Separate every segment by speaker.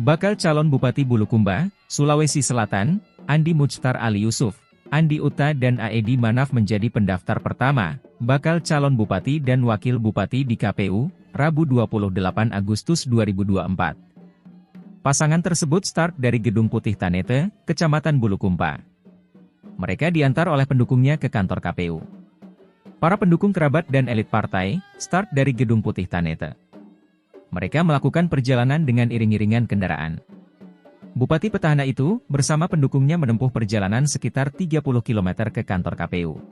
Speaker 1: Bakal calon Bupati Bulukumba, Sulawesi Selatan, Andi Muchtar Ali Yusuf, Andi Uta dan Aedi Manaf menjadi pendaftar pertama, bakal calon Bupati dan Wakil Bupati di KPU, Rabu 28 Agustus 2024. Pasangan tersebut start dari Gedung Putih Tanete, Kecamatan Bulukumba. Mereka diantar oleh pendukungnya ke kantor KPU. Para pendukung kerabat dan elit partai, start dari Gedung Putih Tanete. Mereka melakukan perjalanan dengan iring-iringan kendaraan. Bupati petahana itu, bersama pendukungnya menempuh perjalanan sekitar 30 km ke kantor KPU.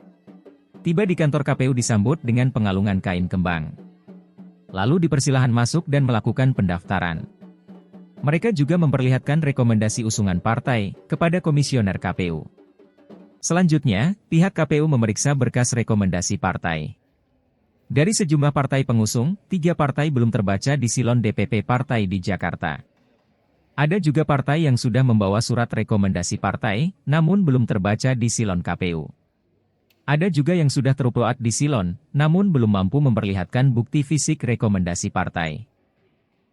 Speaker 1: Tiba di kantor KPU disambut dengan pengalungan kain kembang. Lalu dipersilahan masuk dan melakukan pendaftaran. Mereka juga memperlihatkan rekomendasi usungan partai kepada komisioner KPU. Selanjutnya, pihak KPU memeriksa berkas rekomendasi partai. Dari sejumlah partai pengusung, 3 partai belum terbaca di silon DPP partai di Jakarta. Ada juga partai yang sudah membawa surat rekomendasi partai, namun belum terbaca di silon KPU. Ada juga yang sudah terupload di silon, namun belum mampu memperlihatkan bukti fisik rekomendasi partai.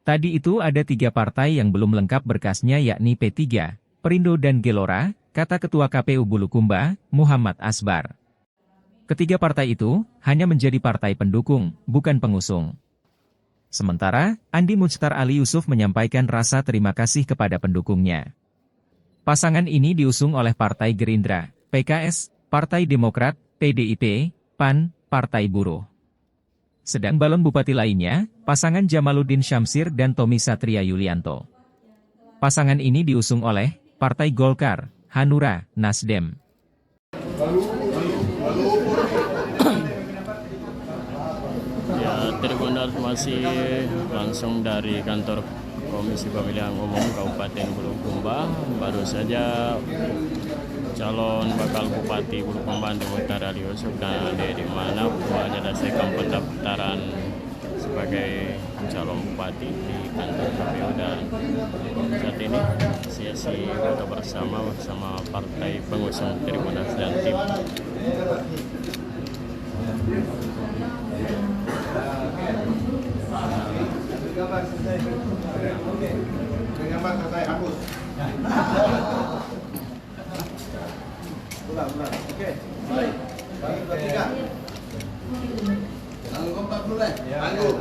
Speaker 1: Tadi itu ada 3 partai yang belum lengkap berkasnya yakni P3, Perindo dan Gelora, kata Ketua KPU Bulukumba, Muhammad Asbar. Ketiga partai itu hanya menjadi partai pendukung, bukan pengusung. Sementara, Andi Muchtar Ali Yusuf menyampaikan rasa terima kasih kepada pendukungnya. Pasangan ini diusung oleh Partai Gerindra, PKS, Partai Demokrat, PDIP, PAN, Partai Buruh. Sedang balon bupati lainnya, pasangan Jamaluddin Syamsir dan Tommy Satria Yulianto. Pasangan ini diusung oleh Partai Golkar, Hanura, Nasdem.
Speaker 2: Ya, terima kasih langsung dari kantor Komisi Pemilihan Umum Kabupaten Bulukumba. Baru saja calon bakal Bupati Bulukumba Andi Muchtar Ali Yusuf dan Aedi Manaf menyelesaikan pendaftaran sebagai calon bupati di kantor KPU, dan saat ini sesi foto bersama partai pengusung Tribun dan tim.
Speaker 3: Gambar saya hapus. Ulang. Oke. Baik. Bagi bertiga. Tanggung kompak dulu deh. Tanggung.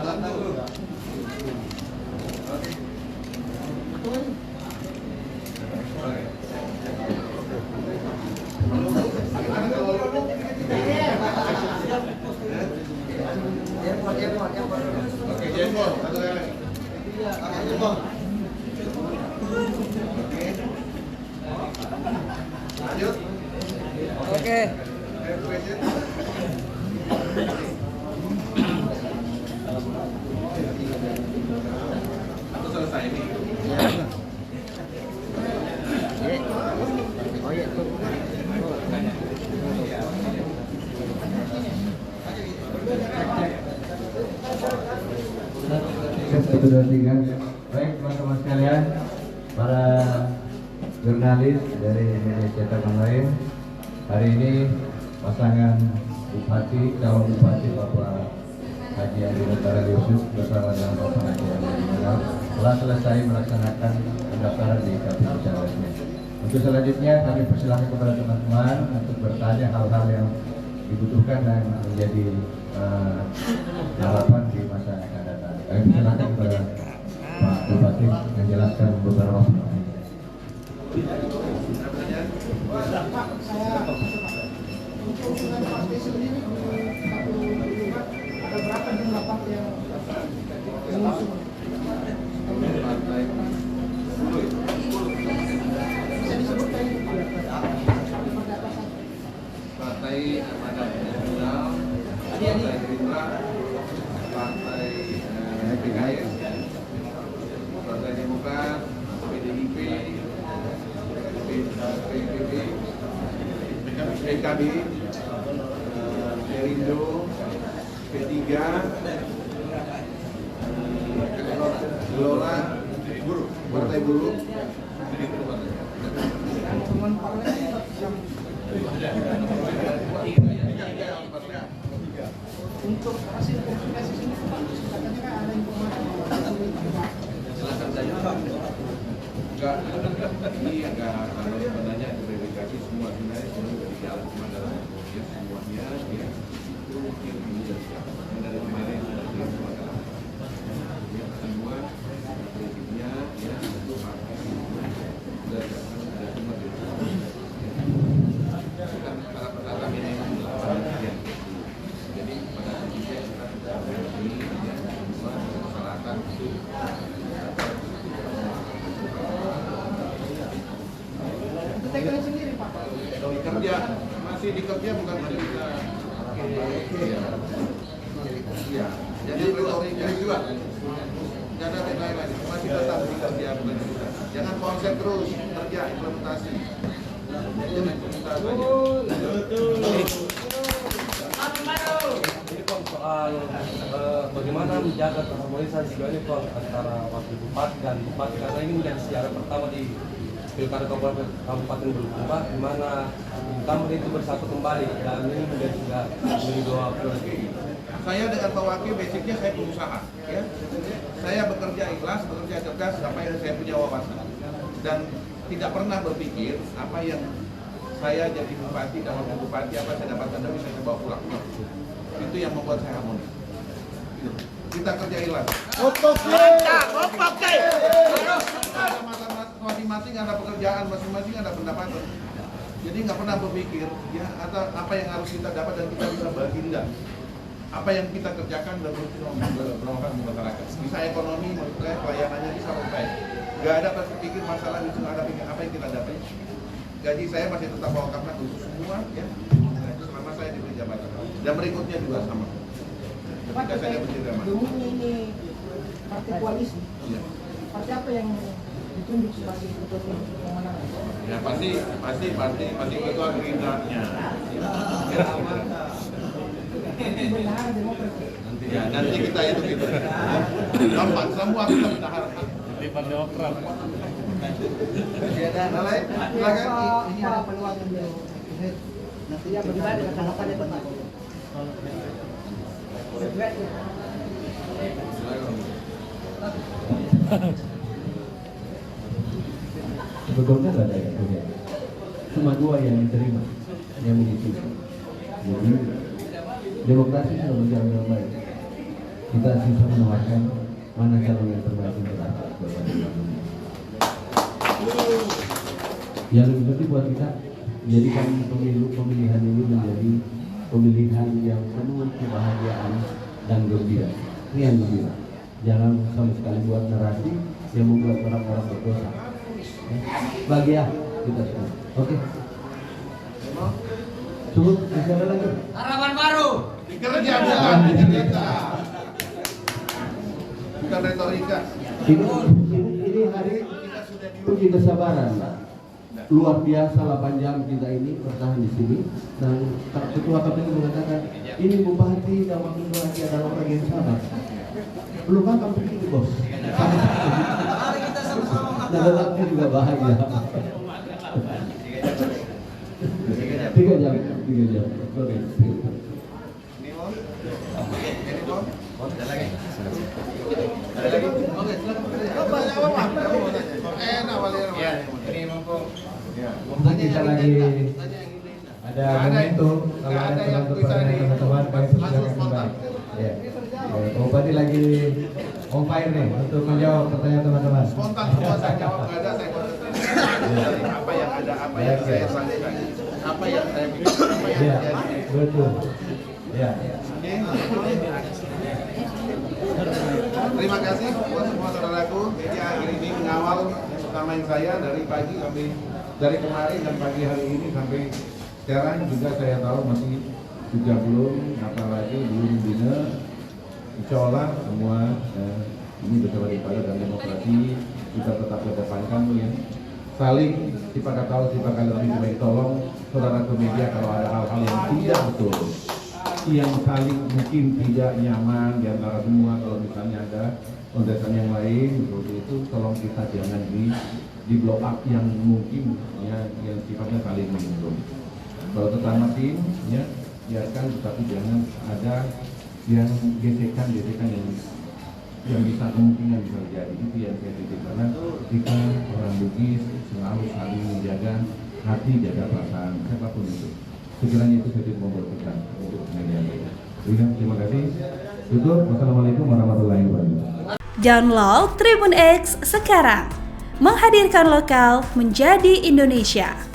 Speaker 3: Oke. Oke, jempol, satu kali. Jempol. Lanjut.
Speaker 4: Oke.
Speaker 3: Aku selesai ini.
Speaker 4: Oh iya tuh.
Speaker 5: Satu dua tiga. Baik teman-teman sekalian, para jurnalis dari media cetak online, hari ini pasangan Bupati, calon Bupati Bapak Haji Andi Muchtar Ali Yusuf bersama dengan Bapak Haji Aedi Manaf telah selesai melaksanakan pendaftaran di KPU Jakarta. Untuk selanjutnya kami persilahkan kepada teman-teman untuk bertanya hal-hal yang dibutuhkan dan menjadi harapan di masa yang akan datang. Kami persilahkan kepada Pak Bupati menjelaskan beberapa hal.
Speaker 6: Pak, saya untuk usulan partai sendiri ada berapa jumlah partai yang mengusung? Bisa disebutkan
Speaker 3: Partai Amanat Nasional, Partai Gerindra, Partai PKS, Partai Demokrat, PDIP, PKB, Perindo, P3, Gelora, Partai Buruh.
Speaker 6: Untuk hasil verifikasi sini, Pak, katanya kan ada informasi.
Speaker 3: Silakan saja. Enggak, ini agak kalau sebenarnya verifikasi semua sebenarnya sudah jalan cuma dalam ya semuanya ya itu mungkin ini sudah siap. Yang dari kemarin sudah siap semua dalam ya semua prinsipnya ya itu pakai sudah ada semua di kan para peserta minimum 8 ya. Jadi pada prinsipnya kita sudah ini ya semua persyaratan itu
Speaker 6: TKN sendiri Pak.
Speaker 3: kerja masih dikerja bukan masih kita iya jadi ini juga jangan lain lagi masih tetap dikerja bukan kita jangan konsep terus kerja implementasi jadi kita
Speaker 7: Ini Pak soal bagaimana menjaga keharmonisan ini Pak antara wakil bupati dan bupati karena ini menjadi sejarah pertama di Pilkada Kabupaten Bulukumba di mana incumbent itu bersatu kembali dan ini menjadi dua prioritas.
Speaker 3: saya dengan Pak Wakil basicnya saya pengusaha ya saya bekerja ikhlas bekerja cerdas apa yang saya punya wawasan dan tidak pernah berpikir apa yang saya jadi bupati dan wakil bupati apa saya dapatkan dan bisa saya bawa pulang itu yang membuat saya harmonis kita kerja ikhlas masing-masing ada pekerjaan masing-masing ada pendapatan jadi nggak pernah berpikir ya atau apa yang harus kita dapat dan kita bisa bagi enggak apa yang kita kerjakan dan bermanfaat untuk masyarakat bisa ekonomi menurut saya pelayanannya bisa baik nggak ada berpikir masalah itu nggak ada pikir apa yang kita dapat gaji saya masih tetap bawa karena khusus semua ya selama saya diberi jabatan dan berikutnya juga sama ketika saya diberi jabatan
Speaker 6: ini partai koalisi.
Speaker 3: ya.
Speaker 6: Partai apa yang ditunjuk sebagai ketua tim pemenangan?
Speaker 3: Ya pasti ketua Gerindra-nya.
Speaker 6: Bendahara Demokrat.
Speaker 3: Ya nanti kita itu gitu. Gampang semua kita bendahara.
Speaker 2: Di Demokrat.
Speaker 3: Ada lain? Silakan.
Speaker 6: Ini ada peluang yang nantinya bagaimana dengan harapannya Pak?
Speaker 5: Sebetulnya nggak ada yang punya. Cuma dua yang diterima, yang mengisi. Jadi demokrasi sudah berjalan dengan baik. Kita sisa menawarkan mana calon yang terbaik untuk rakyat Bapak Ibu. Yang lebih penting buat kita jadikan pemilihan ini menjadi pemilihan yang penuh kebahagiaan dan gembira. Ini yang gembira. Jangan sama sekali buat narasi yang membuat orang-orang berdosa. Bahagia kita semua. Oke. Cukup, bicara lagi.
Speaker 6: Harapan baru.
Speaker 3: Dikerja bukan retorika.
Speaker 5: Ini hari uji kesabaran. Luar biasa 8 jam kita ini bertahan di sini dan ketua KPU mengatakan ini bupati dan wakil bupati adalah orang yang sabar. Belum makan begini bos.
Speaker 6: Mari kita sama-sama makan.
Speaker 5: Nah, lelaki juga bahagia. 3 jam. Oke.
Speaker 3: Ini mau? Ini mau? Ada lagi? Ada lagi? Oke, silakan bekerja. Apa mau tanya? Enak Valero. Ya, ini mau. Ya.
Speaker 5: Untuk kita lagi ada momentum kalau ada teman-teman kami persilakan kembali. Ya. Bupati lagi on fire nih untuk menjawab pertanyaan teman-teman.
Speaker 3: Spontan semua saya jawab nggak ada saya konsentrasi. Apa yang ada, apa yang saya sampaikan, apa yang saya pikir, apa yang
Speaker 5: Ya,
Speaker 3: terjadi.
Speaker 5: betul. Ya.
Speaker 3: Terima kasih buat semua saudaraku. Jadi akhir ini mengawal yang pertama yang saya dari pagi sampai dari kemarin dan pagi hari ini sampai sekarang juga saya tahu masih juga belum apalagi belum bina. Insya Allah semua ini betul daripada dan demokrasi kita tetap kedepankan ya. Saling siapa tahu siapa kali lebih baik tolong saudara ke media kalau ada hal-hal yang tidak betul yang saling mungkin tidak nyaman di antara semua kalau misalnya ada kontesan yang lain seperti itu tolong kita jangan di blow up yang mungkin ya yang sifatnya saling menyinggung. Kalau sesama tim ya biarkan tetapi jangan ada yang gesekan yang bisa kemungkinan bisa terjadi itu yang saya pikir karena kita orang Bugis selalu saling menjaga hati, jaga perasaan siapapun itu. Sekiranya itu saya membuat kita untuk media. Terima kasih. Tutup. Wassalamualaikum warahmatullahi wabarakatuh.
Speaker 8: Download Tribun X sekarang, menghadirkan lokal menjadi Indonesia.